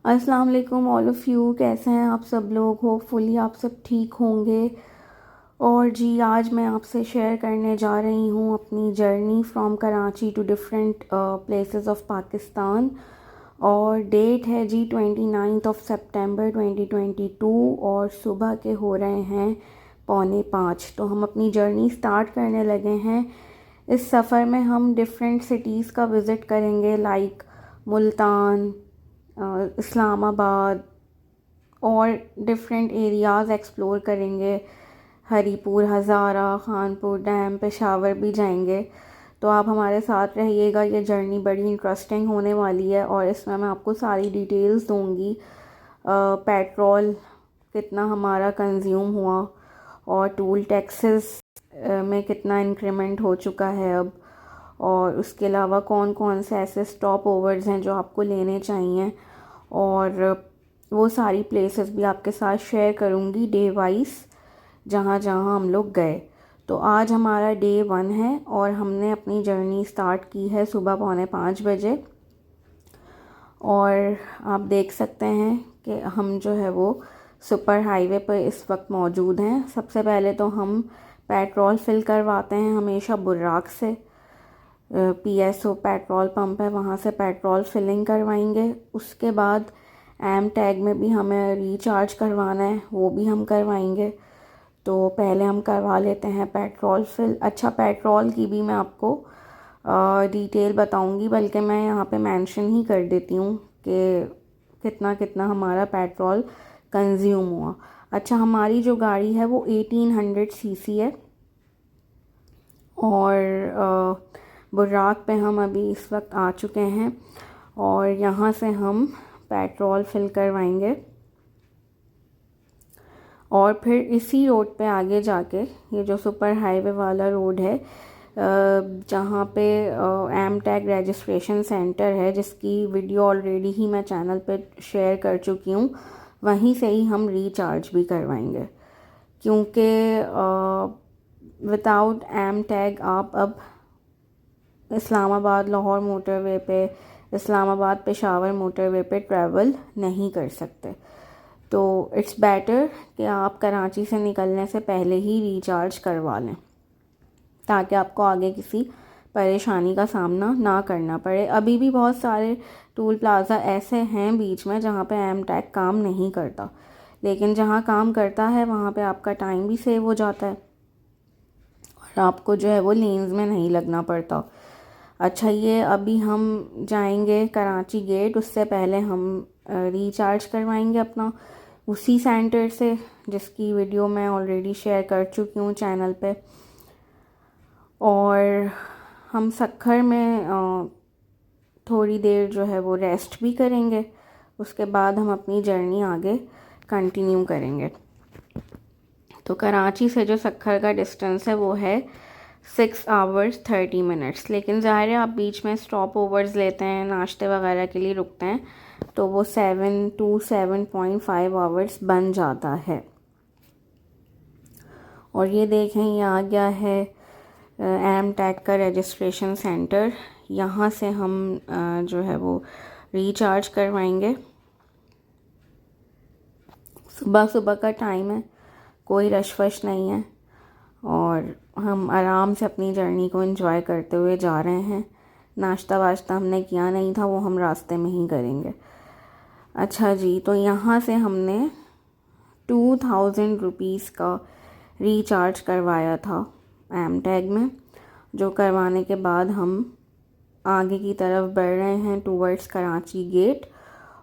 अस्सलाम वालेकुम all of you. कैसे हैं आप सब लोग? होपफुली आप सब ठीक होंगे। और जी आज मैं आपसे शेयर करने जा रही हूँ अपनी journey from Karachi to different places of Pakistan. और डेट है जी 29 सितंबर 2022 और सुबह के हो रहे हैं 4:45। तो हम अपनी जर्नी स्टार्ट करने लगे हैं। इस सफ़र में हम डिफरेंट सिटीज़ का विज़िट करेंगे, लाइक मुल्तान, इस्लामाबाद और डिफरेंट एरियाज़ एक्सप्लोर करेंगे। हरीपुर, हज़ारा, खानपुर डैम, पेशावर भी जाएंगे। तो आप हमारे साथ रहिएगा, ये जर्नी बड़ी इंटरेस्टिंग होने वाली है और इसमें मैं आपको सारी डिटेल्स दूंगी। पेट्रोल कितना हमारा कंज्यूम हुआ और टूल टैक्सेस में कितना इंक्रीमेंट हो चुका है अब, और उसके अलावा कौन कौन से ऐसे स्टॉप ओवर्स हैं जो आपको लेने चाहिए, और वो सारी प्लेसेस भी आपके साथ शेयर करूँगी डे वाइज जहाँ जहाँ हम लोग गए। तो आज हमारा डे 1 है और हमने अपनी जर्नी स्टार्ट की है सुबह 4:45 बजे। और आप देख सकते हैं कि हम जो है वो सुपर हाईवे पर इस वक्त मौजूद हैं। सबसे पहले तो हम पेट्रोल फिल करवाते हैं हमेशा बुर्राक से। पीएसओ पेट्रोल पंप है, वहाँ से पेट्रोल फिलिंग करवाएंगे। उसके बाद एम टैग में भी हमें रिचार्ज करवाना है, वो भी हम करवाएंगे। तो पहले हम करवा लेते हैं पेट्रोल फिल। अच्छा, पेट्रोल की भी मैं आपको डिटेल बताऊंगी, बल्कि मैं यहाँ पे मेंशन ही कर देती हूँ कि कितना कितना हमारा पेट्रोल कंज्यूम हुआ। अच्छा, हमारी जो गाड़ी है वो 1800 सीसी है और बुर्राक पे हम अभी इस वक्त आ चुके हैं और यहाँ से हम पेट्रोल फिल करवाएंगे और फिर इसी रोड पे आगे जाके, ये जो सुपर हाईवे वाला रोड है जहाँ पे एम टैग रजिस्ट्रेशन सेंटर है, जिसकी वीडियो ऑलरेडी ही मैं चैनल पे शेयर कर चुकी हूँ, वहीं से ही हम रिचार्ज भी करवाएंगे। क्योंकि विदाउट एम टैग आप अब इस्लामाबाद लाहौर मोटरवे पे, इस्लामाबाद पेशावर मोटरवे पे ट्रैवल नहीं कर सकते। तो इट्स बेटर कि आप कराची से निकलने से पहले ही रिचार्ज करवा लें, ताकि आपको आगे किसी परेशानी का सामना ना करना पड़े। अभी भी बहुत सारे टूल प्लाज़ा ऐसे हैं बीच में जहाँ पे एम टैग काम नहीं करता, लेकिन जहाँ काम करता है वहाँ पे आपका टाइम भी सेव हो जाता है और आपको जो है वो लेन्स में नहीं लगना पड़ता। अच्छा, ये अभी हम जाएंगे कराची गेट, उससे पहले हम रिचार्ज करवाएंगे अपना उसी सेंटर से, जिसकी वीडियो मैं ऑलरेडी शेयर कर चुकी हूँ चैनल पे। और हम सखर में थोड़ी देर जो है वो रेस्ट भी करेंगे। उसके बाद हम अपनी जर्नी आगे कंटिन्यू करेंगे। तो कराची से जो सखर का डिस्टेंस है वो है 6 आवर्स 30 मिनट्स। लेकिन ज़ाहिर है आप बीच में स्टॉप ओवर्स लेते हैं, नाश्ते वगैरह के लिए रुकते हैं, तो वो 7 to 7.5 आवर्स बन जाता है। और ये देखें, ये आ गया है एम टैग का रजिस्ट्रेशन सेंटर। यहाँ से हम जो है वो रिचार्ज करवाएंगे। सुबह सुबह का टाइम है, कोई रश वश नहीं है और हम आराम से अपनी जर्नी को एंजॉय करते हुए जा रहे हैं। नाश्ता वाश्ता हमने किया नहीं था, वो हम रास्ते में ही करेंगे। अच्छा जी, तो यहाँ से हमने 2000 रुपीज़ का रिचार्ज करवाया था एम टैग में, जो करवाने के बाद हम आगे की तरफ बढ़ रहे हैं टूवर्ड्स कराची गेट।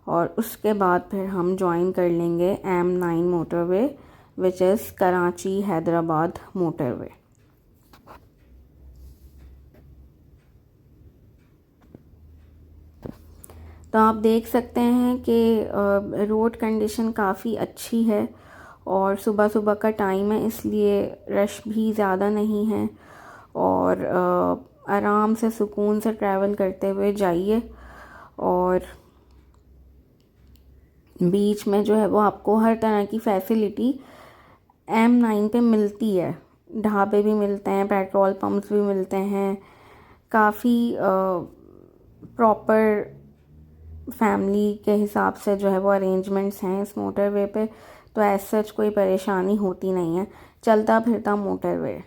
और उसके बाद फिर हम ज्वाइन कर लेंगे M9 motorway, which is Karachi Hyderabad motorway. तो आप देख सकते हैं कि रोड कंडीशन काफ़ी अच्छी है और सुबह सुबह का टाइम है, इसलिए रश भी ज़्यादा नहीं है और आराम से सुकून से ट्रैवल करते हुए जाइए। और बीच में जो है वो आपको हर तरह की फैसिलिटी M9 पे मिलती है। ढाबे भी मिलते हैं, पेट्रोल पंप्स भी मिलते हैं, काफ़ी प्रॉपर फैमिली के हिसाब से जो है वो अरेंजमेंट्स हैं इस मोटरवे पे, तो एज सच कोई परेशानी होती नहीं है, चलता फिरता मोटरवे।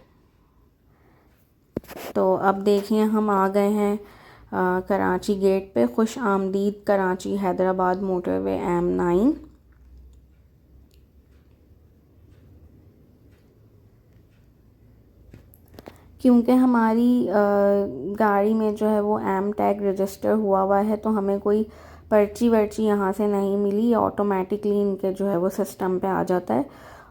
तो अब देखिए हम आ गए हैं कराची गेट पे। खुश आमदीद कराची हैदराबाद मोटरवे M9। क्योंकि हमारी गाड़ी में जो है वो M टैग रजिस्टर हुआ है, तो हमें कोई पर्ची वर्ची यहाँ से नहीं मिली, ऑटोमेटिकली इनके जो है वो सिस्टम पे आ जाता है।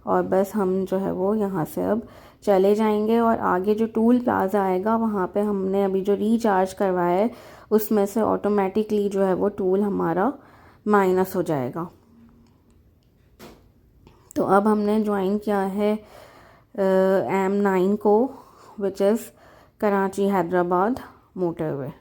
और बस हम जो है वो यहाँ से अब चले जाएंगे और आगे जो टूल प्लाज़ा आएगा वहाँ पे हमने अभी जो रिचार्ज करवाया है उसमें से ऑटोमेटिकली जो है वो टूल हमारा माइनस हो जाएगा। तो अब हमने ज्वाइन किया है M9 को, which is Karachi Hyderabad motorway.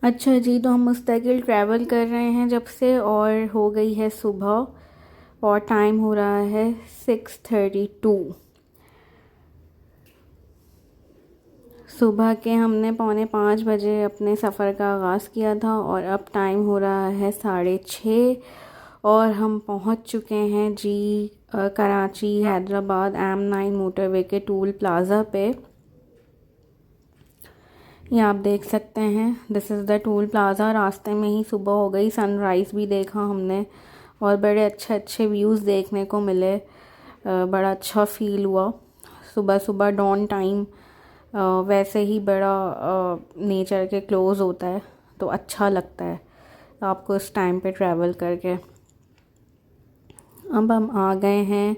अच्छा जी, तो हम मुस्तकिल ट्रैवल कर रहे हैं जब से, और हो गई है सुबह और टाइम हो रहा है 6:32। सुबह के हमने 4:45 अपने सफ़र का आगाज़ किया था और अब टाइम हो रहा है 6:30 और हम पहुंच चुके हैं जी कराची हैदराबाद M9 मोटरवे के टूल प्लाज़ा पे। ये आप देख सकते हैं, this is the tool plaza. रास्ते में ही सुबह हो गई, सनराइज़ भी देखा हमने और बड़े अच्छे अच्छे व्यूज़ देखने को मिले। बड़ा अच्छा फ़ील हुआ सुबह सुबह डॉन टाइम। वैसे ही बड़ा नेचर के क्लोज़ होता है तो अच्छा लगता है आपको इस टाइम पे ट्रैवल करके। अब हम आ गए हैं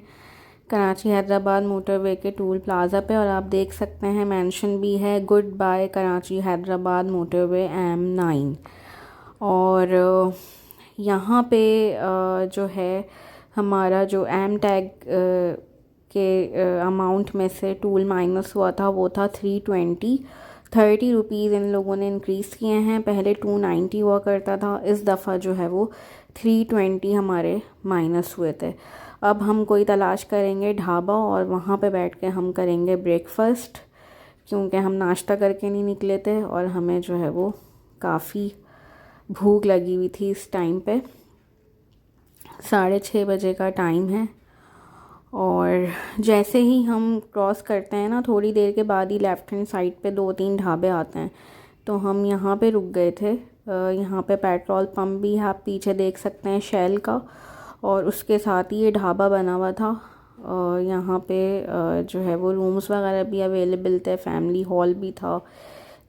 कराची हैदराबाद मोटरवे के टूल प्लाज़ा पे और आप देख सकते हैं मेंशन भी है goodbye Karachi Hyderabad motorway M9। और यहाँ पे जो है हमारा जो M टैग के अमाउंट में से टूल माइनस हुआ था वो था 320। 30 रुपीज़ इन लोगों ने इंक्रीज़ किए हैं। पहले 290 हुआ करता था, इस दफ़ा जो है वो 320 हमारे माइनस हुए थे। अब हम कोई तलाश करेंगे ढाबा और वहाँ पे बैठ के हम करेंगे ब्रेकफ़ास्ट, क्योंकि हम नाश्ता करके नहीं निकले थे और हमें जो है वो काफ़ी भूख लगी हुई थी इस टाइम पे। 6:30 बजे का टाइम है और जैसे ही हम क्रॉस करते हैं ना, थोड़ी देर के बाद ही लेफ़्ट हैंड साइड पे 2-3 ढाबे आते हैं। तो हम यहाँ पे रुक गए थे। यहाँ पे पेट्रोल पंप भी है, आप पीछे देख सकते हैं शेल का, और उसके साथ ही ये ढाबा बना हुआ था। यहाँ पे जो है वो रूम्स वगैरह भी अवेलेबल थे, फैमिली हॉल भी था,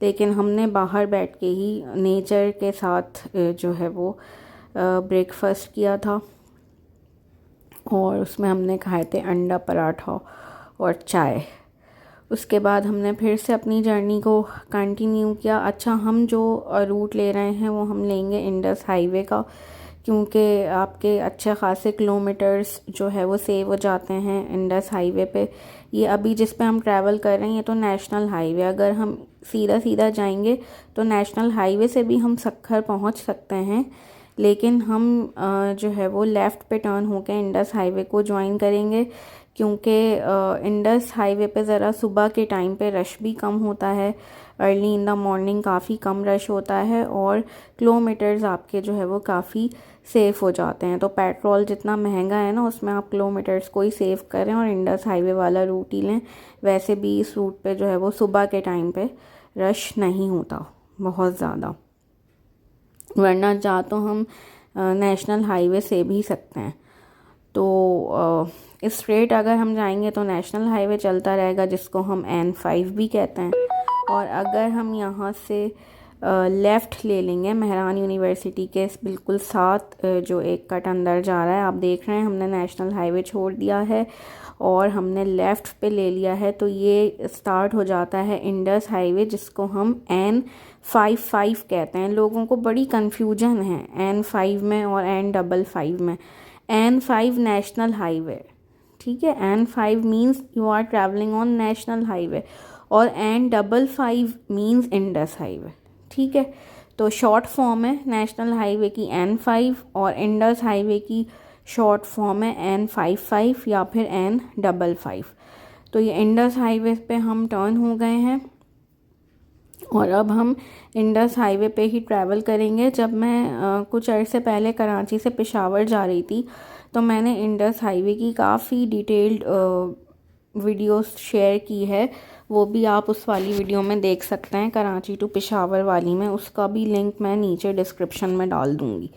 लेकिन हमने बाहर बैठ के ही नेचर के साथ जो है वो ब्रेकफ़ास्ट किया था और उसमें हमने खाए थे अंडा पराठा और चाय। उसके बाद हमने फिर से अपनी जर्नी को कंटिन्यू किया। अच्छा, हम जो रूट ले रहे हैं वो हम लेंगे इंडस हाईवे का, क्योंकि आपके अच्छे खासे किलोमीटर्स जो है वो सेव हो जाते हैं इंडस हाईवे पे। ये अभी जिस पे हम ट्रैवल कर रहे हैं ये तो नेशनल हाईवे, अगर हम सीधा सीधा जाएंगे तो नेशनल हाईवे से भी हम सक्खर पहुंच सकते हैं, लेकिन हम जो है वो लेफ़्ट पे टर्न होकर इंडस हाईवे को ज्वाइन करेंगे, क्योंकि इंडस हाईवे पे ज़रा सुबह के टाइम पे रश भी कम होता है। अर्ली इन द मॉर्निंग काफ़ी कम रश होता है और किलोमीटर्स आपके जो है वो काफ़ी सेफ़ हो जाते हैं। तो पेट्रोल जितना महंगा है ना, उसमें आप किलोमीटर्स को ही सेव करें और इंडस हाईवे वाला रूट ही लें। वैसे भी इस रूट पे जो है वो सुबह के टाइम पे रश नहीं होता बहुत ज़्यादा, वरना जा तो हम नेशनल हाईवे से भी सकते हैं। तो स्ट्रेट अगर हम जाएंगे तो नेशनल हाईवे चलता रहेगा, जिसको हम N5 भी कहते हैं। और अगर हम यहाँ से लेफ़्ट ले लेंगे मेहरान यूनिवर्सिटी के बिल्कुल साथ जो एक कट अंदर जा रहा है, आप देख रहे हैं हमने नेशनल हाईवे छोड़ दिया है और हमने लेफ़्ट पे ले लिया है, तो ये स्टार्ट हो जाता है इंडस हाईवे, जिसको हम N55 कहते हैं। लोगों को बड़ी कन्फ्यूजन है N5 में और N55 में। N5 नेशनल हाईवे, ठीक है, N5 means you are travelling on national highway और N55 मीन्स इंडस हाईवे, ठीक है। तो शॉर्ट फॉर्म है नेशनल हाईवे की N5 और इंडस हाईवे की शॉर्ट फॉर्म है N55 या फिर N55। तो ये इंडस हाईवे पे हम टर्न हो गए हैं और अब हम इंडस हाईवे पे ही ट्रैवल करेंगे। जब मैं कुछ अरसे पहले कराची से पेशावर जा रही थी तो मैंने इंडस हाईवे की काफ़ी डिटेल्ड वीडियोस शेयर की है, वो भी आप उस वाली वीडियो में देख सकते हैं, कराची टू पेशावर वाली में। उसका भी लिंक मैं नीचे डिस्क्रिप्शन में डाल दूँगी।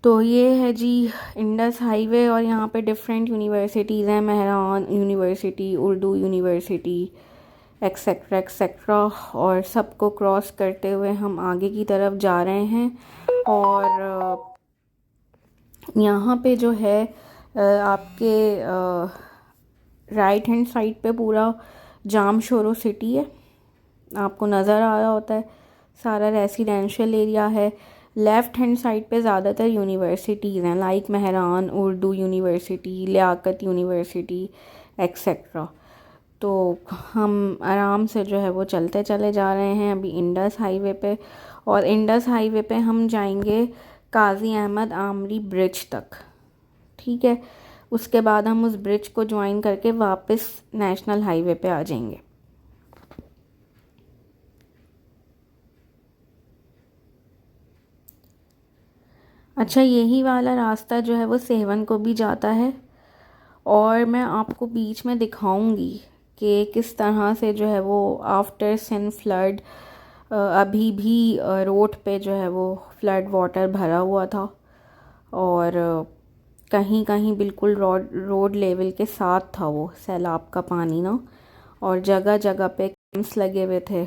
तो ये है जी इंडस हाईवे और यहाँ पे डिफरेंट यूनिवर्सिटीज़ हैं, Mehran university, Urdu university, etcetera etcetera, और सबको क्रॉस करते हुए हम आगे की तरफ जा रहे हैं। और यहाँ पे जो है आपके राइट हैंड साइड पे पूरा जाम शोरो सिटी है, आपको नज़र आ रहा होता है, सारा रेसिडेंशियल एरिया है। लेफ़्ट हैंड साइड पे ज़्यादातर यूनिवर्सिटीज़ हैं, like Mehran Urdu university, Liaquat university, etcetera. तो हम आराम से जो है वो चलते चले जा रहे हैं अभी इंडस हाईवे पे, और इंडस हाईवे पे हम जाएंगे काजी अहमद आमरी ब्रिज तक, ठीक है। उसके बाद हम उस ब्रिज को ज्वाइन करके वापस नेशनल हाईवे पे आ जाएंगे। अच्छा, यही वाला रास्ता जो है वो सेवन को भी जाता है और मैं आपको बीच में दिखाऊंगी कि किस तरह से जो है वो आफ्टर सिंध फ्लड अभी भी रोड पे जो है वो फ्लड वाटर भरा हुआ था और कहीं कहीं बिल्कुल रोड लेवल के साथ था वो सैलाब का पानी ना, और जगह जगह पे कैंप्स लगे हुए थे,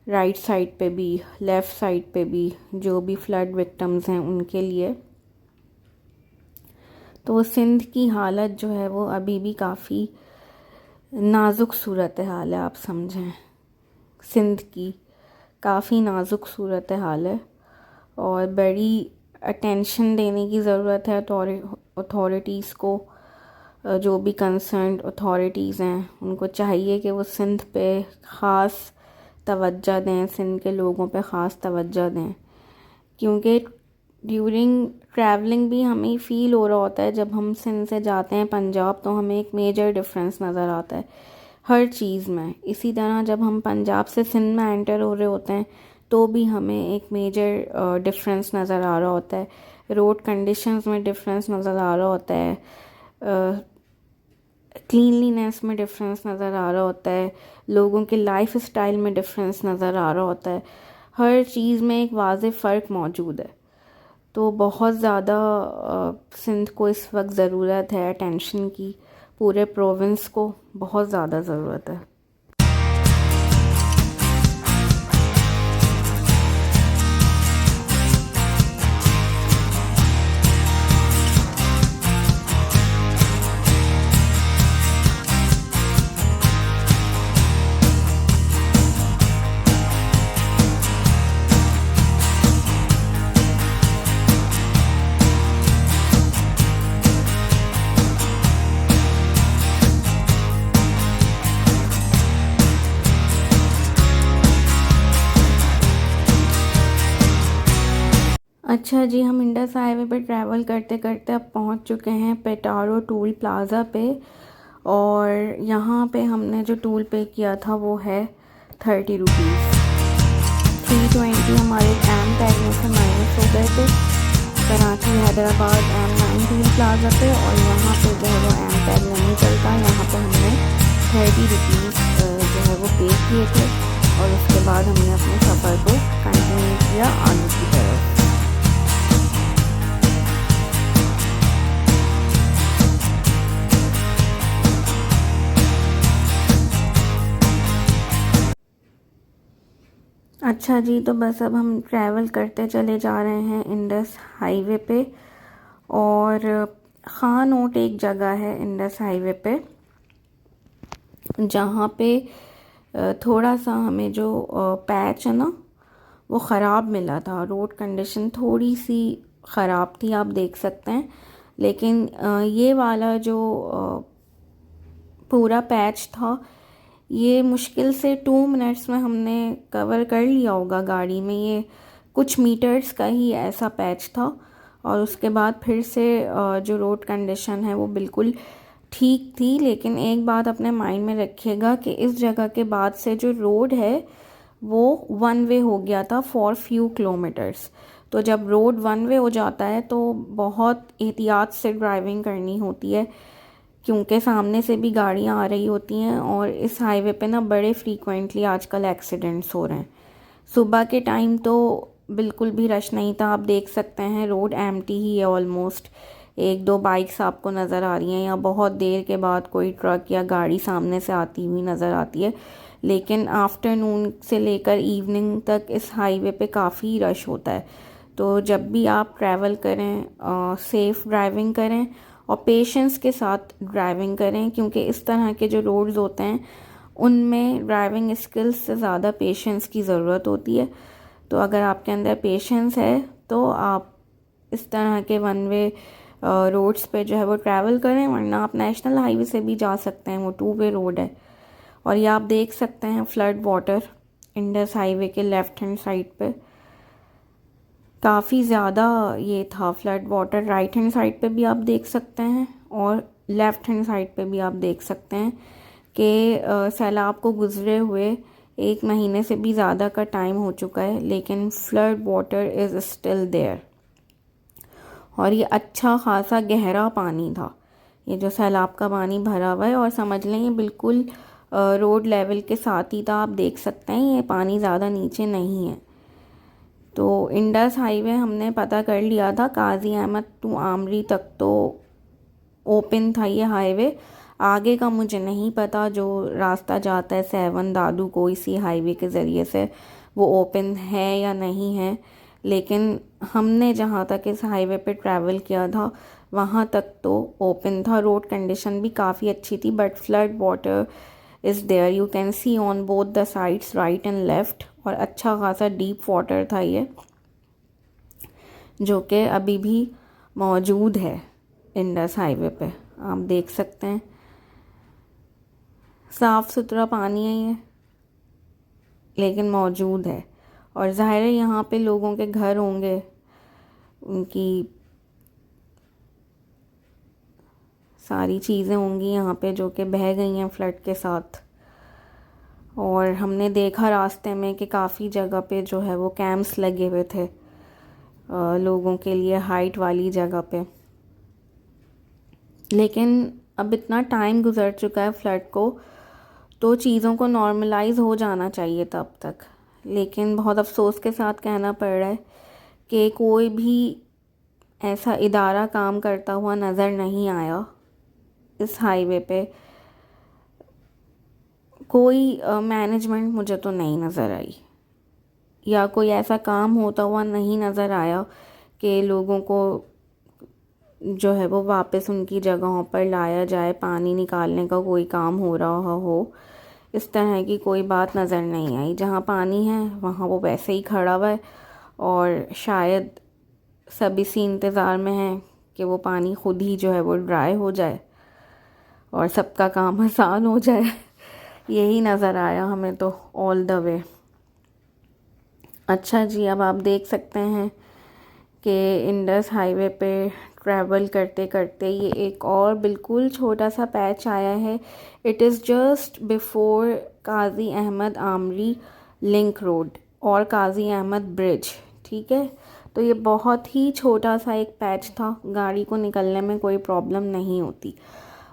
राइट साइड पे भी लेफ़्ट साइड पे भी, जो भी फ्लड विक्टिम्स हैं उनके लिए। तो सिंध की हालत जो है वो अभी भी काफ़ी नाजुक सूरत हाल है, आप समझें, सिंध की काफ़ी नाजुक सूरत हाल है और बड़ी अटेंशन देने की ज़रूरत है अथॉरिटीज़ को। जो भी कंसर्न्ड अथॉरिटीज़ हैं उनको चाहिए कि वो सिंध पे ख़ास तवज्जो दें, सिंध के लोगों पे ख़ास तवज्जो दें, क्योंकि ड्यूरिंग ट्रैवलिंग भी हमें फ़ील हो रहा होता है जब हम सिंध से जाते हैं पंजाब, तो हमें एक मेजर डिफरेंस नज़र आता है हर चीज़ में। इसी तरह जब हम पंजाब से सिंध में एंटर हो रहे होते हैं तो भी हमें एक मेजर डिफरेंस नज़र आ रहा होता है। रोड कंडीशंस में डिफरेंस नज़र आ रहा होता है, क्लीनलीनेस में डिफरेंस नज़र आ रहा होता है, लोगों के लाइफ स्टाइल में डिफरेंस नज़र आ रहा होता है। हर चीज़ में एक वाज़ेह फ़र्क मौजूद है। तो बहुत ज़्यादा सिंध को इस वक्त ज़रूरत है अटेंशन की, पूरे प्रोविंस को बहुत ज़्यादा ज़रूरत है। अच्छा जी, हम इंडस हाईवे पे ट्रैवल करते करते अब पहुंच चुके हैं पेटारो टोल प्लाज़ा पे, और यहाँ पे हमने जो टोल पे किया था वो है 30 रुपीज़। 320 हमारे एम टैग में से माइनस हो गए थे Karachi Hyderabad M9 toll plaza पे, और यहाँ पे जो है वो एम टैग नहीं चलता। यहाँ पे हमने 30 रुपीज़ जो है वो पे किए थे, और उसके बाद हमने अपने सफ़र को कंटिन्यू किया आगे की तरफ। अच्छा जी, तो बस अब हम ट्रैवल करते चले जा रहे हैं इंडस हाईवे पे, और खान ओट एक जगह है इंडस हाईवे पे जहाँ पे थोड़ा सा हमें जो पैच है ना वो ख़राब मिला था। रोड कंडीशन थोड़ी सी ख़राब थी, आप देख सकते हैं, लेकिन ये वाला जो पूरा पैच था ये मुश्किल से 2 मिनट्स में हमने कवर कर लिया होगा गाड़ी में। ये कुछ मीटर्स का ही ऐसा पैच था, और उसके बाद फिर से जो रोड कंडीशन है वो बिल्कुल ठीक थी। लेकिन एक बात अपने माइंड में रखिएगा कि इस जगह के बाद से जो रोड है वो 1 वे हो गया था फॉर फ्यू किलोमीटर्स। तो जब रोड 1 वे हो जाता है तो बहुत एहतियात से ड्राइविंग करनी होती है, क्योंकि सामने से भी गाड़ियाँ आ रही होती हैं, और इस हाईवे पे ना बड़े फ्रीक्वेंटली आजकल एक्सीडेंट्स हो रहे हैं। सुबह के टाइम तो बिल्कुल भी रश नहीं था, आप देख सकते हैं रोड एम्प्टी ही है ऑलमोस्ट। 1-2 बाइक्स आपको नज़र आ रही हैं, या बहुत देर के बाद कोई ट्रक या गाड़ी सामने से आती हुई नज़र आती है। लेकिन आफ्टरनून से लेकर इवनिंग तक इस हाईवे पे काफ़ी रश होता है। तो जब भी आप ट्रैवल करें सेफ़ ड्राइविंग करें और पेशेंस के साथ ड्राइविंग करें, क्योंकि इस तरह के जो रोड्स होते हैं उनमें ड्राइविंग स्किल्स से ज़्यादा पेशेंस की ज़रूरत होती है। तो अगर आपके अंदर पेशेंस है तो आप इस तरह के 1 वे रोड्स पे जो है वो ट्रैवल करें, वरना आप नेशनल हाईवे से भी जा सकते हैं, वो 2 वे रोड है। और ये आप देख सकते हैं फ्लड वाटर इंडस हाईवे के लेफ़्ट हैंड साइड पे काफ़ी ज़्यादा ये था flood water. Right hand side पे भी आप देख सकते हैं, और लेफ़्ट हैंड साइड पे भी आप देख सकते हैं कि सैलाब को गुज़रे हुए 1 महीने से भी ज़्यादा का टाइम हो चुका है, लेकिन flood water is still there. और ये अच्छा खासा गहरा पानी था, ये जो सैलाब का पानी भरा हुआ है, और समझ लें ये बिल्कुल रोड लेवल के साथ ही था। आप देख सकते हैं ये पानी ज़्यादा नीचे नहीं है। तो इंडस हाईवे हमने पता कर लिया था, काजी अहमद टू आमरी तक तो ओपन था ये हाईवे। आगे का मुझे नहीं पता, जो रास्ता जाता है 7 दादू को इसी हाईवे के ज़रिए से, वो ओपन है या नहीं है। लेकिन हमने जहाँ तक इस हाईवे पे ट्रैवल किया था वहाँ तक तो ओपन था। रोड कंडीशन भी काफ़ी अच्छी थी, but flood water is there, you can see on both the sides right and left, और अच्छा खासा डीप वाटर था ये, जो कि अभी भी मौजूद है इंडस हाईवे पे। आप देख सकते हैं साफ़ सुथरा पानी है ये, लेकिन मौजूद है। और ज़ाहिर है यहाँ पे लोगों के घर होंगे, उनकी सारी चीज़ें होंगी यहाँ पे जो कि बह गई हैं फ्लड के साथ। और हमने देखा रास्ते में कि काफ़ी जगह पे जो है वो कैंप्स लगे हुए थे लोगों के लिए, हाइट वाली जगह पे। लेकिन अब इतना टाइम गुज़र चुका है फ्लड को, तो चीज़ों को नॉर्मलाइज़ हो जाना चाहिए तब तक। लेकिन बहुत अफसोस के साथ कहना पड़ रहा है कि कोई भी ऐसा इदारा काम करता हुआ नज़र नहीं आया इस हाईवे पे। कोई मैनेजमेंट मुझे तो नहीं नज़र आई, या कोई ऐसा काम होता हुआ नहीं नज़र आया कि लोगों को जो है वो वापस उनकी जगहों पर लाया जाए, पानी निकालने का कोई काम हो रहा हो। इस तरह की कोई बात नज़र नहीं आई। जहाँ पानी है वहाँ वो वैसे ही खड़ा हुआ है, और शायद सब इसी इंतज़ार में हैं कि वो पानी खुद ही जो है वो ड्राई हो जाए और सबका काम आसान हो जाए। यही नज़र आया हमें तो ऑल द वे। अच्छा जी, अब आप देख सकते हैं कि इंडस हाईवे पे ट्रैवल करते करते ये एक और बिल्कुल छोटा सा पैच आया है। It is just before Qazi Ahmed Amri link road और काजी अहमद ब्रिज। ठीक है, तो ये बहुत ही छोटा सा एक पैच था, गाड़ी को निकलने में कोई प्रॉब्लम नहीं होती।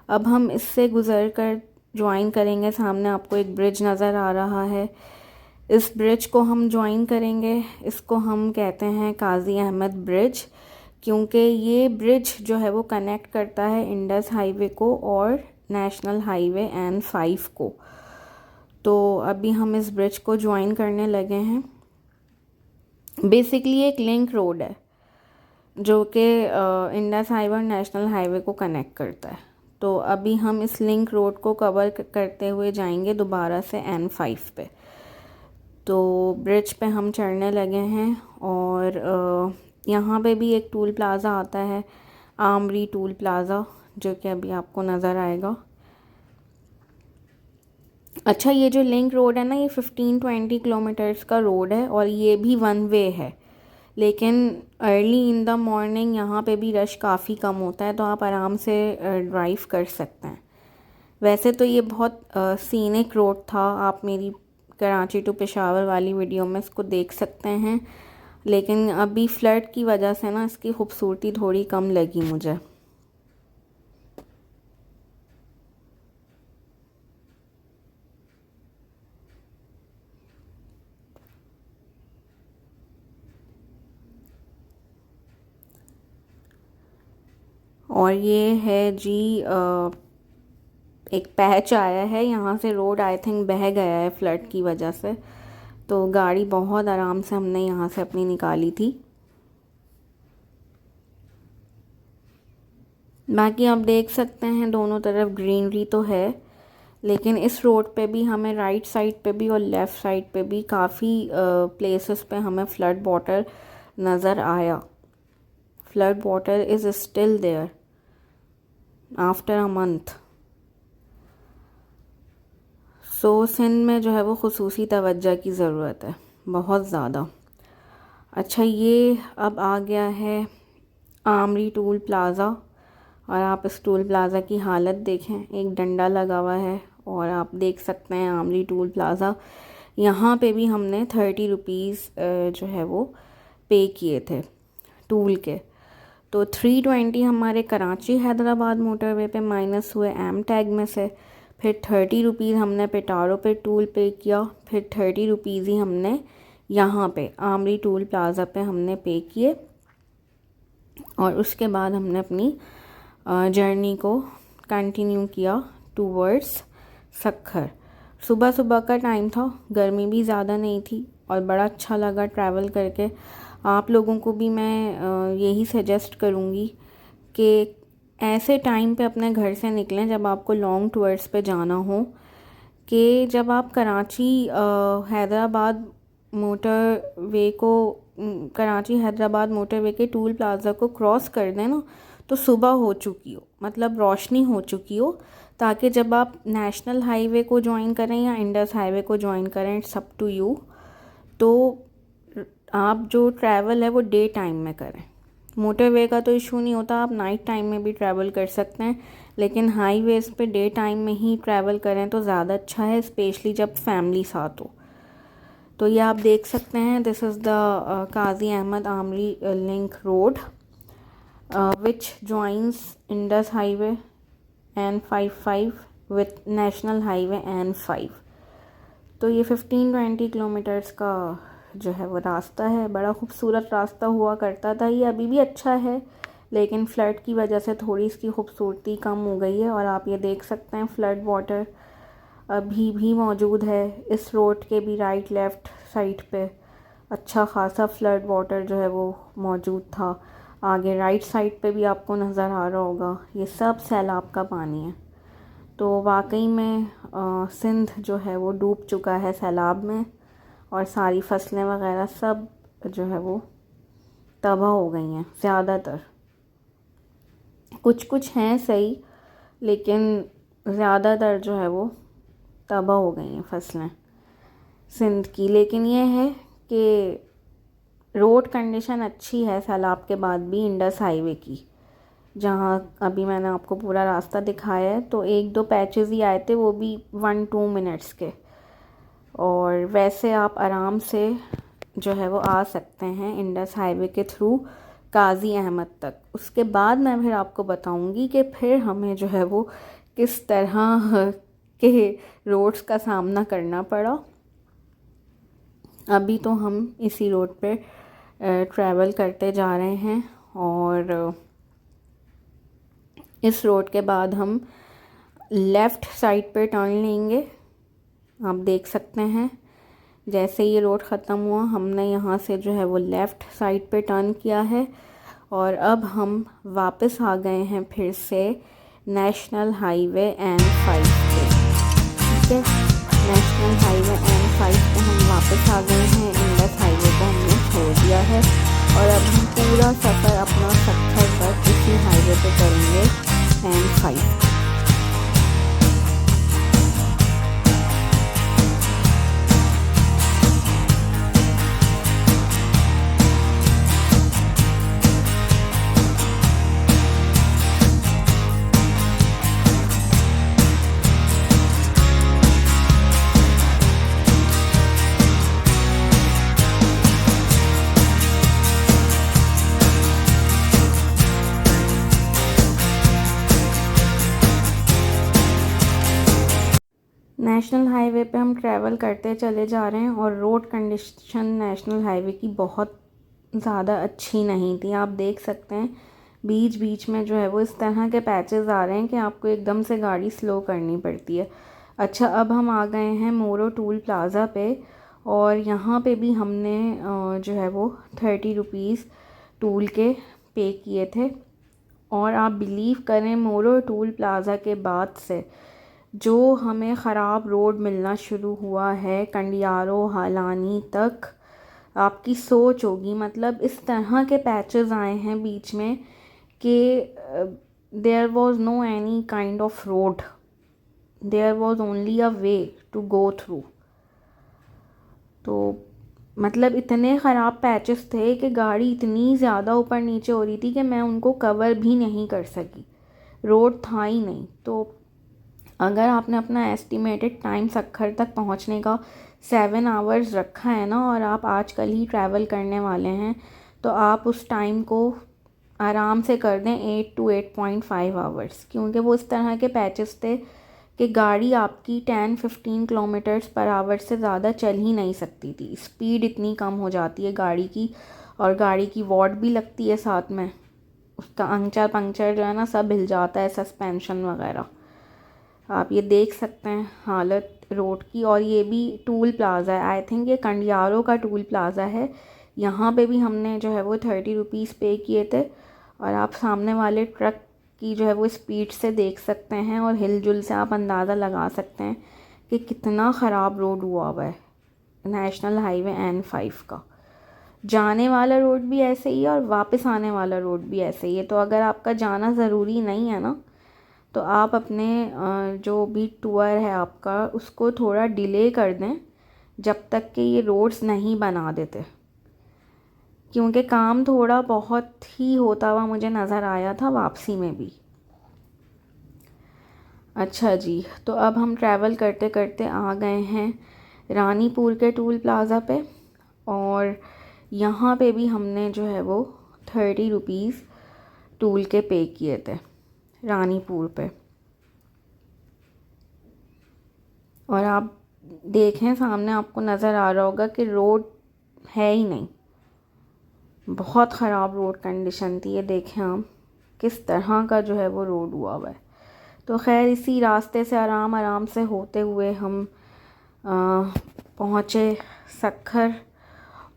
अब हम इससे गुज़र कर ज्वाइन करेंगे, सामने आपको एक ब्रिज नज़र आ रहा है, इस ब्रिज को हम ज्वाइन करेंगे। इसको हम कहते हैं काजी अहमद ब्रिज, क्योंकि ये ब्रिज जो है वो कनेक्ट करता है इंडस हाईवे को और नेशनल हाईवे N5 को। तो अभी हम इस ब्रिज को ज्वाइन करने लगे हैं। बेसिकली एक लिंक रोड है जो कि इंडस हाईवे और नेशनल हाईवे को कनेक्ट करता है। तो अभी हम इस लिंक रोड को कवर करते हुए जाएंगे दोबारा से N5 पे। तो ब्रिज पे हम चढ़ने लगे हैं, और यहाँ पे भी एक टूल प्लाज़ा आता है, आमरी टूल प्लाज़ा, जो कि अभी आपको नज़र आएगा। अच्छा, ये जो लिंक रोड है ना, ये 15-20 किलोमीटर्स का रोड है, और ये भी वन वे है। लेकिन अर्ली इन द मॉर्निंग यहाँ पे भी रश काफ़ी कम होता है, तो आप आराम से ड्राइव कर सकते हैं। वैसे तो ये बहुत सीनिक रोड था, आप मेरी कराची टू पेशावर वाली वीडियो में इसको देख सकते हैं। लेकिन अभी फ्लड की वजह से ना इसकी खूबसूरती थोड़ी कम लगी मुझे। और ये है जी एक पैच आया है, यहाँ से रोड आई थिंक बह गया है फ्लड की वजह से, तो गाड़ी बहुत आराम से हमने यहाँ से अपनी निकाली थी। बाकी आप देख सकते हैं दोनों तरफ ग्रीनरी तो है, लेकिन इस रोड पे भी हमें राइट साइड पे भी और लेफ़्ट साइड पे भी काफ़ी प्लेसेस पे हमें फ्लड वाटर नज़र आया। Flood water is still there after a month. So Sindh में जो है वो ख़ुसूसी तवज्जो की ज़रूरत है, बहुत ज़्यादा। अच्छा, ये अब आ गया है आमरी टूल प्लाज़ा, और आप इस टूल प्लाज़ा की हालत देखें, एक डंडा लगा हुआ है, और आप देख सकते हैं आमरी टूल प्लाज़ा। यहाँ पे भी हमने 30 रुपीज़ जो है वो पे किए थे टूल के। तो 320 हमारे कराची हैदराबाद मोटरवे पे माइनस हुए एम टैग में से, फिर 30 रुपीज़ हमने पिटारो पे टूल पे किया, फिर 30 रुपीज़ ही हमने यहाँ पे आमरी टूल प्लाज़ा पे हमने पे किए, और उसके बाद हमने अपनी जर्नी को कंटिन्यू किया टूवर्ड्स सक्खर। सुबह सुबह का टाइम था, गर्मी भी ज़्यादा नहीं थी, और बड़ा अच्छा लगा ट्रैवल करके। आप लोगों को भी मैं यही सजेस्ट करूँगी कि ऐसे टाइम पे अपने घर से निकलें जब आपको लॉन्ग टूर्स पे जाना हो, कि जब आप कराची हैदराबाद मोटरवे को कराची हैदराबाद मोटरवे के टूल प्लाज़ा को क्रॉस कर दें ना, तो सुबह हो चुकी हो, मतलब रोशनी हो चुकी हो, ताकि जब आप नेशनल हाईवे को ज्वाइन करें या इंडस हाईवे को ज्वाइन करें, इट्स अप टू यू, तो आप जो ट्रैवल है वो डे टाइम में करें। मोटरवे का तो इशू नहीं होता, आप नाइट टाइम में भी ट्रैवल कर सकते हैं, लेकिन हाईवेज़ पे डे टाइम में ही ट्रैवल करें तो ज़्यादा अच्छा है, स्पेशली जब फैमिली साथ हो। तो ये आप देख सकते हैं, this is the Qazi Ahmed Amri link road which joins Indus highway N55 with national highway N5। तो ये 15-20 किलोमीटर्स का जो है वो रास्ता है। बड़ा खूबसूरत रास्ता हुआ करता था, ये अभी भी अच्छा है, लेकिन फ्लड की वजह से थोड़ी इसकी खूबसूरती कम हो गई है। और आप ये देख सकते हैं फ्लड वाटर अभी भी मौजूद है। इस रोड के भी राइट लेफ़्ट साइड पे अच्छा खासा फ्लड वाटर जो है वो मौजूद था। आगे राइट साइड पे भी आपको नज़र आ रहा होगा, ये सब सैलाब का पानी है। तो वाकई में सिंध जो है वो डूब चुका है सैलाब में, और सारी फसलें वगैरह सब जो है वो तबाह हो गई हैं। ज़्यादातर, कुछ कुछ हैं सही, लेकिन ज़्यादातर जो है वो तबाह हो गई हैं फसलें सिंध की। लेकिन ये है कि रोड कंडीशन अच्छी है सैलाब के बाद भी इंडस हाईवे की, जहाँ अभी मैंने आपको पूरा रास्ता दिखाया है। तो 1-2 पैचेस ही आए थे, वो भी 1-2 मिनट्स के, और वैसे आप आराम से जो है वो आ सकते हैं इंडस हाईवे के थ्रू काजी अहमद तक। उसके बाद मैं फिर आपको बताऊंगी कि फिर हमें जो है वो किस तरह के रोड्स का सामना करना पड़ा। अभी तो हम इसी रोड पे ट्रैवल करते जा रहे हैं, और इस रोड के बाद हम लेफ़्ट साइड पे टर्न लेंगे। आप देख सकते हैं जैसे ये रोड ख़त्म हुआ, हमने यहाँ से जो है वो लेफ़्ट साइड पे टर्न किया है, और अब हम वापस आ गए हैं फिर से नेशनल हाईवे N5 पे। ठीक है, नेशनल हाईवे N5 पे हम वापस आ गए हैं, इंडस हाईवे को हमने छोड़ दिया है, और अब हम पूरा सफ़र अपना 70 तक इसी हाईवे पे करेंगे N5। नेशनल हाईवे पे हम ट्रैवल करते चले जा रहे हैं, और रोड कंडीशन नेशनल हाईवे की बहुत ज़्यादा अच्छी नहीं थी। आप देख सकते हैं बीच बीच में जो है वो इस तरह के पैचेस आ रहे हैं कि आपको एकदम से गाड़ी स्लो करनी पड़ती है। अच्छा, अब हम आ गए हैं मोरो टूल प्लाज़ा पे, और यहाँ पे भी हमने जो है वो 30 रुपीज़ टूल के पे किए थे। और आप बिलीव करें, मोरो टूल प्लाज़ा के बाद से जो हमें ख़राब रोड मिलना शुरू हुआ है कंडियारो हालानी तक, आपकी सोच होगी, मतलब इस तरह के पैचेस आए हैं बीच में कि there was no any kind of road, there was only a way to go through. तो मतलब इतने ख़राब पैचेस थे कि गाड़ी इतनी ज़्यादा ऊपर नीचे हो रही थी कि मैं उनको कवर भी नहीं कर सकी, रोड था ही नहीं। तो अगर आपने अपना एस्टिमेटेड टाइम सक्खर तक पहुंचने का 7 आवर्स रखा है ना, और आप आज कल ही ट्रैवल करने वाले हैं, तो आप उस टाइम को आराम से कर दें 8 to 8.5 आवर्स, क्योंकि वो इस तरह के पैचेस थे कि गाड़ी आपकी 10-15 किलोमीटर्स पर आवर से ज़्यादा चल ही नहीं सकती थी। स्पीड इतनी कम हो जाती है गाड़ी की, और गाड़ी की वॉट भी लगती है साथ में, उसका अंचर पंक्चर जो है ना सब हिल जाता है, सस्पेंशन वगैरह। आप ये देख सकते हैं हालत रोड की। और ये भी टूल प्लाज़ा है, आई थिंक ये कंडियारो का टूल प्लाज़ा है। यहाँ पे भी हमने जो है वो 30 रुपीज़ पे किए थे, और आप सामने वाले ट्रक की जो है वो स्पीड से देख सकते हैं, और हिलजुल से आप अंदाज़ा लगा सकते हैं कि कितना ख़राब रोड हुआ हुआ है नेशनल हाईवे N5 का। जाने वाला रोड भी ऐसे ही है और वापस आने वाला रोड भी ऐसे ही है। तो अगर आपका जाना ज़रूरी नहीं है ना, तो तो आप अपने जो भी टूर है आपका उसको थोड़ा डिले कर दें जब तक कि ये रोड्स नहीं बना देते, क्योंकि काम थोड़ा बहुत ही होता हुआ मुझे नज़र आया था वापसी में भी। अच्छा जी, तो अब हम ट्रैवल करते करते आ गए हैं रानीपुर के टोल प्लाज़ा पे, और यहाँ पे भी हमने जो है वो 30 रुपीज़ टोल के पे किए थे रानीपुर पे। और आप देखें सामने आपको नज़र आ रहा होगा कि रोड है ही नहीं, बहुत ख़राब रोड कंडीशन थी। ये देखें आप किस तरह का जो है वो रोड हुआ हुआ है। तो खैर इसी रास्ते से आराम आराम से होते हुए हम पहुँचे सक्खर।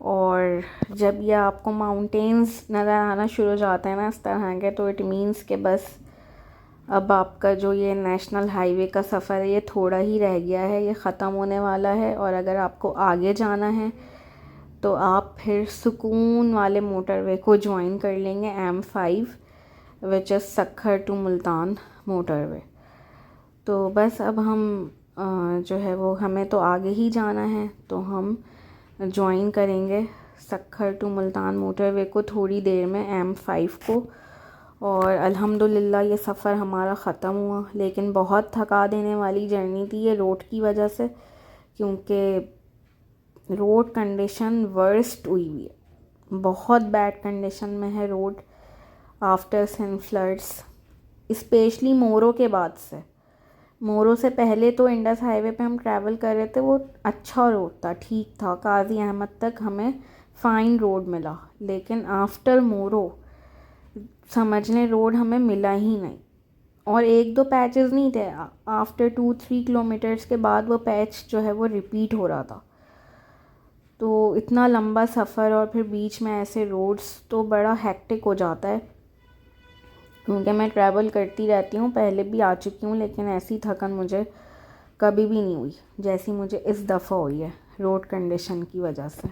और जब ये आपको माउंटेन्स नज़र आना शुरू हो जाते हैं ना इस तरह के, तो इट मीन्स के बस अब आपका जो ये नेशनल हाईवे का सफ़र है ये थोड़ा ही रह गया है, ये ख़त्म होने वाला है। और अगर आपको आगे जाना है तो आप फिर सुकून वाले मोटरवे को ज्वाइन कर लेंगे, M5 which is Sukkur to Multan motorway. तो बस अब हम जो है वो हमें तो आगे ही जाना है, तो हम ज्वाइन करेंगे सक्खर टू मुल्तान मोटरवे को थोड़ी देर में, M5 को। और अल्हम्दुलिल्लाह ये सफ़र हमारा ख़त्म हुआ, लेकिन बहुत थका देने वाली जर्नी थी ये रोड की वजह से, क्योंकि रोड कंडीशन वर्स्ट हुई हुई है, बहुत बैड कंडीशन में है रोड आफ्टर सन फ्लड्स, स्पेशली मोरो के बाद से। मोरो से पहले तो इंडस हाईवे पे हम ट्रैवल कर रहे थे, वो अच्छा रोड था, ठीक था, काजी अहमद तक हमें फ़ाइन रोड मिला। लेकिन आफ्टर मोरो समझ लें रोड हमें मिला ही नहीं। और एक दो पैचेस नहीं थे, आफ्टर 2-3 किलोमीटर्स के बाद वो पैच जो है वो रिपीट हो रहा था। तो इतना लंबा सफ़र और फिर बीच में ऐसे रोड्स, तो बड़ा हेक्टिक हो जाता है। क्योंकि मैं ट्रैवल करती रहती हूँ, पहले भी आ चुकी हूँ, लेकिन ऐसी थकन मुझे कभी भी नहीं हुई जैसी मुझे इस दफ़ा हुई है रोड कंडीशन की वजह से।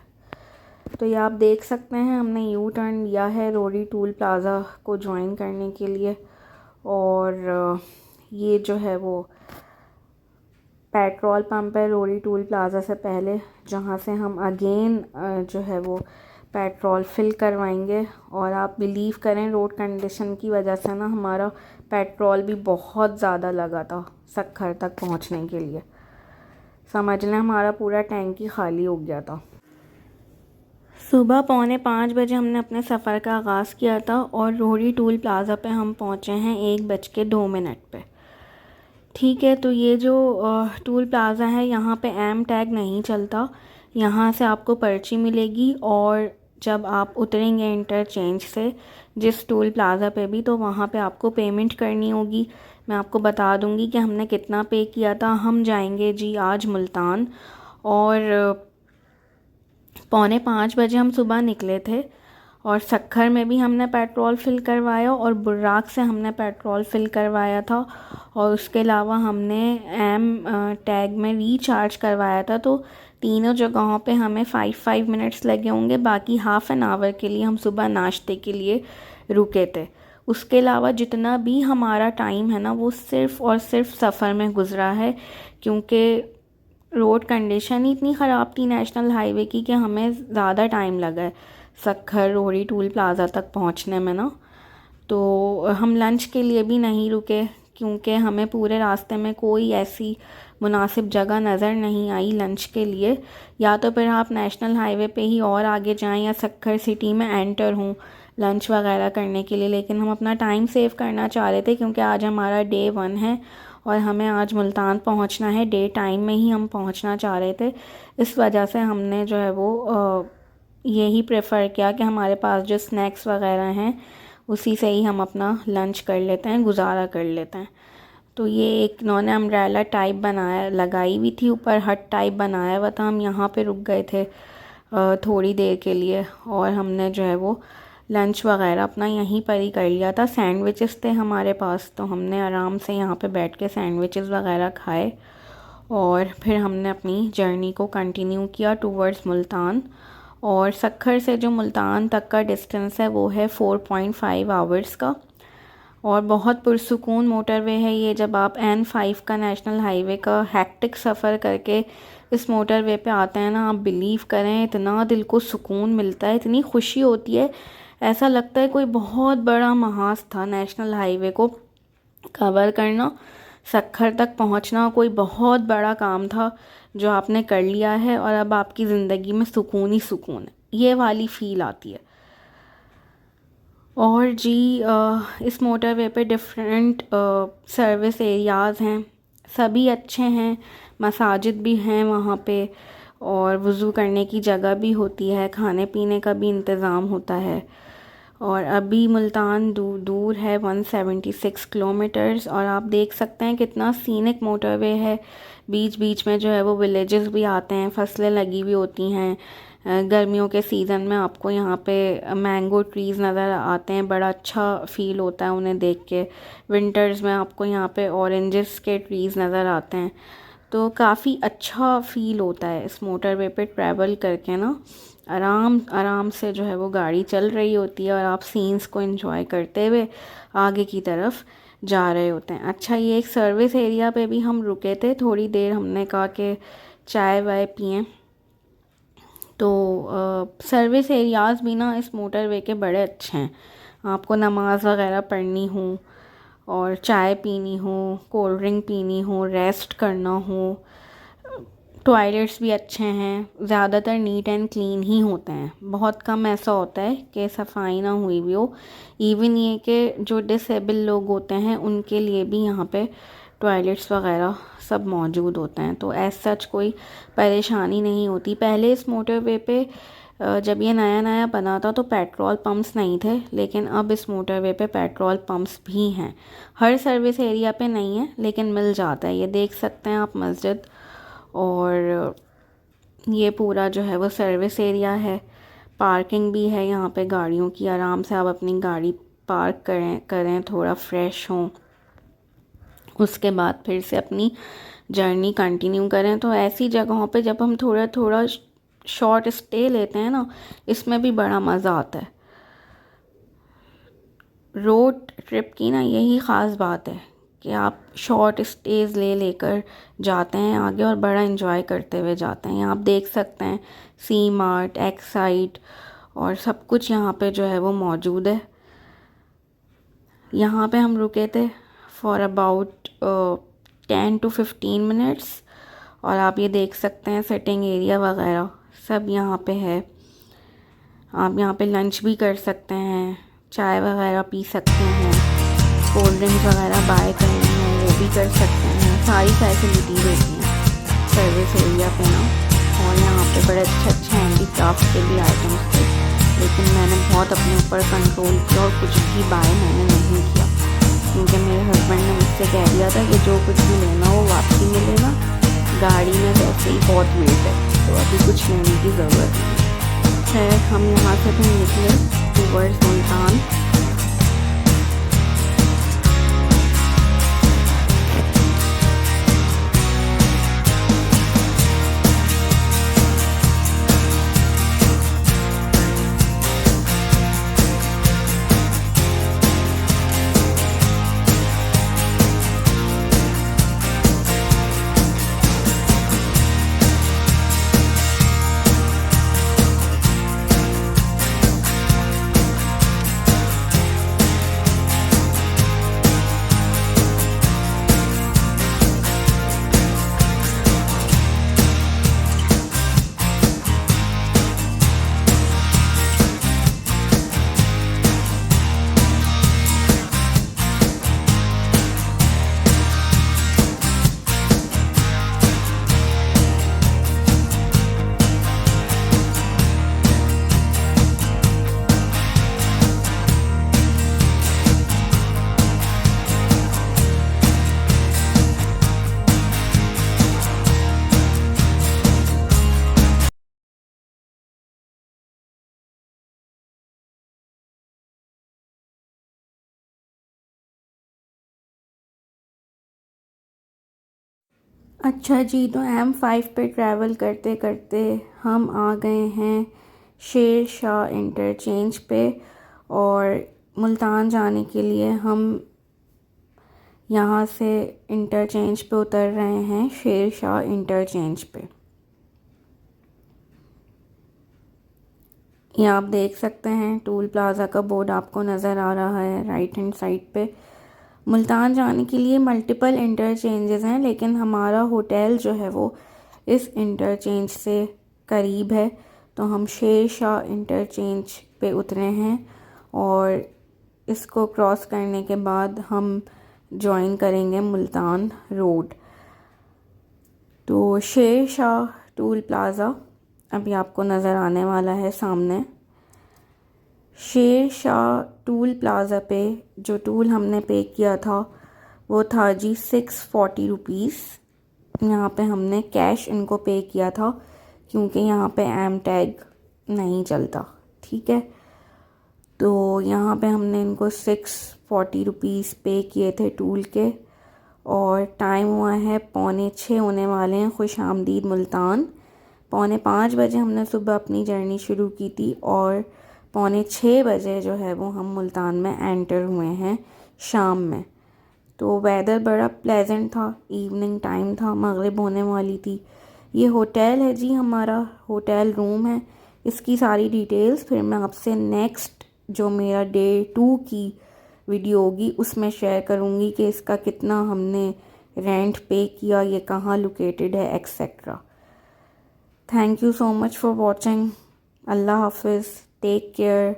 तो ये आप देख सकते हैं हमने यू टर्न लिया है रोरी टोल प्लाज़ा को ज्वाइन करने के लिए। और ये जो है वो पेट्रोल पंप है रोरी टोल प्लाज़ा से पहले, जहाँ से हम अगेन जो है वो पेट्रोल फिल करवाएंगे। और आप बिलीव करें रोड कंडीशन की वजह से ना हमारा पेट्रोल भी बहुत ज़्यादा लगा था सक्खर तक पहुंचने के लिए, समझ लें हमारा पूरा टैंक ही खाली हो गया था। सुबह 4:45 बजे हमने अपने सफ़र का आगाज़ किया था और रोरी टोल प्लाज़ा पे हम पहुंचे हैं 1:02 पे। ठीक है, तो ये जो टोल प्लाज़ा है यहाँ पे एम टैग नहीं चलता, यहाँ से आपको पर्ची मिलेगी और जब आप उतरेंगे इंटरचेंज से जिस टोल प्लाज़ा पे भी, तो वहाँ पे आपको पेमेंट करनी होगी। मैं आपको बता दूँगी कि हमने कितना पे किया था। हम जाएंगे जी आज मुल्तान, और 4:45 बजे हम सुबह निकले थे, और सक्खर में भी हमने पेट्रोल फ़िल करवाया और बुर्राक से हमने पेट्रोल फ़िल करवाया था। और उसके अलावा हमने एम टैग में रीचार्ज करवाया था। तो तीनों जगहों पे हमें 5 मिनट्स लगे होंगे, बाकी हाफ़ एन आवर के लिए हम सुबह नाश्ते के लिए रुके थे। उसके अलावा जितना भी हमारा टाइम है ना वो सिर्फ़ और सिर्फ सफ़र में गुज़रा है, क्योंकि रोड कंडीशन ही इतनी ख़राब थी नेशनल हाईवे की कि हमें ज़्यादा टाइम लगा है सक्खर रोरी टोल प्लाज़ा तक पहुंचने में ना। तो हम लंच के लिए भी नहीं रुके, क्योंकि हमें पूरे रास्ते में कोई ऐसी मुनासिब जगह नज़र नहीं आई लंच के लिए। या तो फिर आप नेशनल हाईवे पे ही और आगे जाएं या सक्खर सिटी में एंटर हों लंच वगैरह करने के लिए, लेकिन हम अपना टाइम सेव करना चाह रहे थे क्योंकि आज हमारा डे 1 है और हमें आज मुल्तान पहुंचना है, डे टाइम में ही हम पहुंचना चाह रहे थे। इस वजह से हमने जो है वो यही प्रेफर किया कि हमारे पास जो स्नैक्स वगैरह हैं उसी से ही हम अपना लंच कर लेते हैं, गुजारा कर लेते हैं। तो ये एक इन्होंने अम्ब्रेला टाइप बनाया लगाई हुई थी, ऊपर हट टाइप बनाया हुआ था। हम यहाँ पे रुक गए थे थोड़ी देर के लिए, और हमने जो है वो लंच वगैरह अपना यहीं पर ही कर लिया था। सैंडविचेस थे हमारे पास, तो हमने आराम से यहाँ पे बैठ के सैंडविचेस वगैरह खाए और फिर हमने अपनी जर्नी को कंटिन्यू किया टूवर्ड्स मुल्तान। और सक्खर से जो मुल्तान तक का डिस्टेंस है वो है 4.5 आवर्स का। और बहुत पुरसुकून मोटरवे है ये। जब आप N5 का नेशनल हाईवे का हेक्टिक सफ़र करके इस मोटरवे पे आते हैं ना, आप बिलीव करें इतना दिल को सुकून मिलता है, इतनी खुशी होती है, ऐसा लगता है कोई बहुत बड़ा महाज था। नेशनल हाईवे को कवर करना, सक्खर तक पहुंचना कोई बहुत बड़ा काम था जो आपने कर लिया है और अब आपकी ज़िंदगी में सुकून ही सुकून है, ये वाली फ़ील आती है। और जी इस मोटरवे पे डिफरेंट सर्विस एरियाज़ हैं, सभी अच्छे हैं, मसाजिद भी हैं वहाँ पे और वज़ू करने की जगह भी होती है, खाने पीने का भी इंतज़ाम होता है। और अभी मुल्तान दूर है 176 किलोमीटर्स, और आप देख सकते हैं कितना सीनिक मोटरवे है। बीच बीच में जो है वो विलेजेस भी आते हैं, फसलें लगी हुई होती हैं। गर्मियों के सीज़न में आपको यहाँ पे मैंगो ट्रीज़ नज़र आते हैं, बड़ा अच्छा फ़ील होता है उन्हें देख के। विंटर्स में आपको यहाँ पे ऑरेंजेस के ट्रीज़ नज़र आते हैं, तो काफ़ी अच्छा फ़ील होता है इस मोटरवे पे ट्रैवल करके ना। आराम आराम से जो है वो गाड़ी चल रही होती है और आप सीन्स को एंजॉय करते हुए आगे की तरफ जा रहे होते हैं। अच्छा, ये एक सर्विस एरिया पे भी हम रुके थे थोड़ी देर, हमने कहा कि चाय वाय पिएं। तो सर्विस एरियाज़ भी ना इस मोटरवे के बड़े अच्छे हैं। आपको नमाज़ वगैरह पढ़नी हो और चाय पीनी हो, कोल्ड ड्रिंक पीनी हो, रेस्ट करना हो, टॉयलेट्स भी अच्छे हैं। ज़्यादातर नीट एंड क्लीन ही होते हैं, बहुत कम ऐसा होता है कि सफाई ना हुई भी हो। इवन ये कि जो डिसेबल लोग होते हैं उनके लिए भी यहाँ पे टॉयलेट्स वगैरह सब मौजूद होते हैं, तो एज सच कोई परेशानी नहीं होती। पहले इस मोटरवे पे जब ये नया नया बना था तो पेट्रोल पंप्स नहीं थे, लेकिन अब इस मोटरवे पे पेट्रोल पंप्स भी हैं। हर सर्विस एरिया पे नहीं है लेकिन मिल जाता है। ये देख सकते हैं आप मस्जिद, और ये पूरा जो है वो सर्विस एरिया है। पार्किंग भी है यहाँ पे गाड़ियों की, आराम से आप अपनी गाड़ी पार्क करें थोड़ा फ्रेश हों, उसके बाद फिर से अपनी जर्नी कंटिन्यू करें। तो ऐसी जगहों पे जब हम थोड़ा थोड़ा शॉर्ट स्टे लेते हैं ना, इसमें भी बड़ा मज़ा आता है। रोड ट्रिप की ना यही ख़ास बात है कि आप शॉर्ट स्टेज लेकर जाते हैं आगे और बड़ा एंजॉय करते हुए जाते हैं। यहाँ आप देख सकते हैं सी मार्ट, एक्साइड और सब कुछ यहाँ पे जो है वो मौजूद है। यहाँ पे हम रुके थे फॉर अबाउट 10 to 15 मिनट्स, और आप ये देख सकते हैं सिटिंग एरिया वगैरह सब यहाँ पे है। आप यहाँ पे लंच भी कर सकते हैं, चाय वगैरह पी सकते हैं, कोल्ड ड्रिंक्स वगैरह बाय करनी हो वो भी कर सकते हैं। सारी फैसिलिटी देती हैं सर्विस एरिया पे ना। और यहाँ पे बड़े अच्छे हैंडी क्राफ्ट के भी आइटम्स थे, लेकिन मैंने बहुत अपने ऊपर कंट्रोल किया और कुछ भी बाय मैंने नहीं किया, क्योंकि मेरे हस्बैंड ने मुझसे कह दिया था कि जो कुछ भी लेना वो वापसी में लेना, गाड़ी में वैसे ही बहुत वेट है तो अभी कुछ लेने की ज़रूरत नहीं है। हम यहाँ से भी निकले टूवर्ड्स मुल्तान। अच्छा जी, तो M5 पे ट्रैवल करते करते हम आ गए हैं शेर शाह इंटरचेंज पे, और मुल्तान जाने के लिए हम यहाँ से इंटरचेंज पे उतर रहे हैं, शेर शाह इंटरचेंज पे। ये आप देख सकते हैं टूल प्लाज़ा का बोर्ड आपको नज़र आ रहा है राइट हैंड साइड पे। मुल्तान जाने के लिए मल्टीपल इंटरचेंजेस हैं, लेकिन हमारा होटल जो है वो इस इंटरचेंज से करीब है, तो हम शेर शाह इंटरचेंज पे उतरे हैं और इसको क्रॉस करने के बाद हम ज्वाइन करेंगे मुल्तान रोड। तो शेर शाह टूल प्लाज़ा अभी आपको नज़र आने वाला है सामने। शेर शाह टूल प्लाज़ा पे जो टूल हमने पे किया था वो था जी 640 रुपीज़। यहाँ पे हमने कैश इनको पे किया था क्योंकि यहाँ पे एम टैग नहीं चलता, ठीक है। तो यहाँ पे हमने इनको 640 रुपीज़ पे किए थे टूल के, और टाइम हुआ है 4:45 होने वाले हैं। खुश आमदीद मुल्तान। 4:45 बजे हमने सुबह अपनी जर्नी शुरू की थी और 5:45 बजे जो है वो हम मुल्तान में एंटर हुए हैं शाम में। तो वेदर बड़ा प्लेजेंट था, इवनिंग टाइम था, मगरिब होने वाली थी। ये होटल है जी, हमारा होटल रूम है। इसकी सारी डिटेल्स फिर मैं आपसे नेक्स्ट जो मेरा डे 2 की वीडियो होगी उसमें शेयर करूँगी कि इसका कितना हमने रेंट पे किया, ये कहाँ लोकेटेड है, etcetera. Thank you so much for watching. Allah Hafiz. Take care.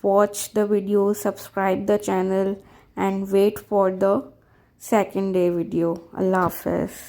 Watch the video, subscribe the channel and wait for the second day video. Allah Hafiz.